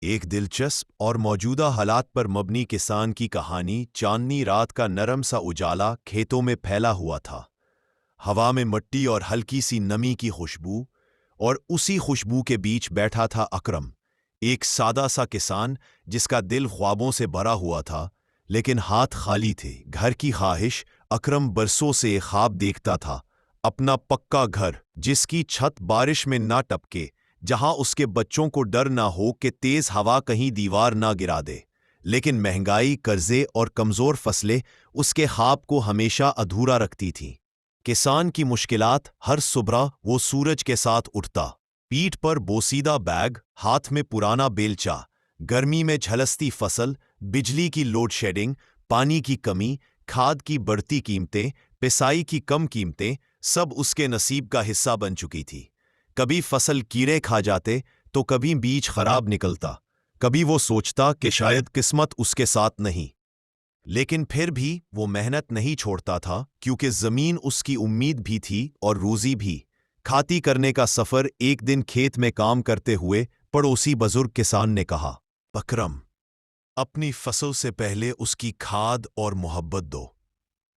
ایک دلچسپ اور موجودہ حالات پر مبنی کسان کی کہانی۔ چاندنی رات کا نرم سا اجالا کھیتوں میں پھیلا ہوا تھا، ہوا میں مٹی اور ہلکی سی نمی کی خوشبو، اور اسی خوشبو کے بیچ بیٹھا تھا اکرم، ایک سادہ سا کسان جس کا دل خوابوں سے بھرا ہوا تھا لیکن ہاتھ خالی تھے۔ گھر کی خواہش، اکرم برسوں سے ایک خواب دیکھتا تھا، اپنا پکا گھر جس کی چھت بارش میں نہ ٹپکے، جہاں اس کے بچوں کو ڈر نہ ہو کہ تیز ہوا کہیں دیوار نہ گرا دے۔ لیکن مہنگائی، قرضے اور کمزور فصلیں اس کے خواب کو ہمیشہ ادھورا رکھتی تھیں۔ کسان کی مشکلات: ہر صبح وہ سورج کے ساتھ اٹھتا، پیٹھ پر بوسیدہ بیگ، ہاتھ میں پرانا بیلچہ، گرمی میں جھلستی فصل، بجلی کی لوڈ شیڈنگ، پانی کی کمی، کھاد کی بڑھتی قیمتیں، پسائی کی کم قیمتیں، سب اس کے نصیب کا حصہ بن چکی تھی۔ کبھی فصل کیڑے کھا جاتے تو کبھی بیج خراب نکلتا، کبھی وہ سوچتا کہ شاید قسمت اس کے ساتھ نہیں، لیکن پھر بھی وہ محنت نہیں چھوڑتا تھا، کیونکہ زمین اس کی امید بھی تھی اور روزی بھی۔ کھاتی کرنے کا سفر۔ ایک دن کھیت میں کام کرتے ہوئے پڑوسی بزرگ کسان نے کہا، اکرم، اپنی فصل سے پہلے اس کی کھاد اور محبت دو۔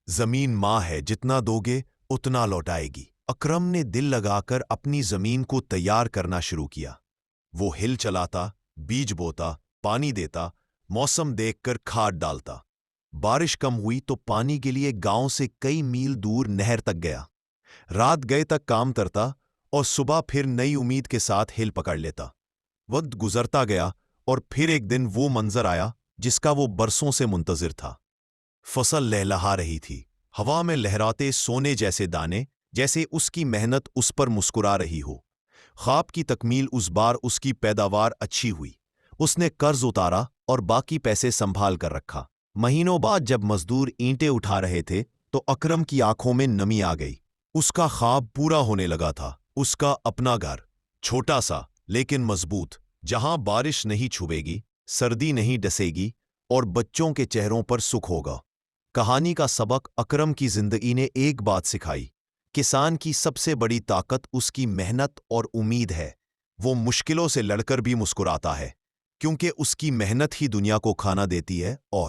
زمین ماں ہے، جتنا دو گے اتنا لوٹائے گی۔ اکرم نے دل لگا کر اپنی زمین کو تیار کرنا شروع کیا۔ وہ ہل چلاتا، بیج بوتا، پانی دیتا، موسم دیکھ کر کھاد ڈالتا۔ بارش کم ہوئی تو پانی کے لیے گاؤں سے کئی میل دور نہر تک گیا۔ رات گئے تک کام کرتا اور صبح پھر نئی امید کے ساتھ ہل پکڑ لیتا۔ وقت گزرتا گیا اور پھر ایک دن وہ منظر آیا جس کا وہ برسوں سے منتظر تھا۔ فصل لہلہا رہی تھی، ہوا میں لہراتے سونے جیسے دانے، جیسے اس کی محنت اس پر مسکرا رہی ہو۔ خواب کی تکمیل: اس بار اس کی پیداوار اچھی ہوئی۔ اس نے قرض اتارا اور باقی پیسے سنبھال کر رکھا۔ مہینوں بعد جب مزدور اینٹیں اٹھا رہے تھے تو اکرم کی آنکھوں میں نمی آ گئی۔ اس کا خواب پورا ہونے لگا تھا، اس کا اپنا گھر، چھوٹا سا لیکن مضبوط، جہاں بارش نہیں چھوے گی، سردی نہیں ڈسے گی، اور بچوں کے چہروں پر سکھ ہوگا۔ کہانی کا سبق: اکرم کی زندگی نے ایک بات سکھائی، کسان کی سب سے بڑی طاقت اس کی محنت اور امید ہے۔ وہ مشکلوں سے لڑ کر بھی مسکراتا ہے، کیونکہ اس کی محنت ہی دنیا کو کھانا دیتی ہے۔ اور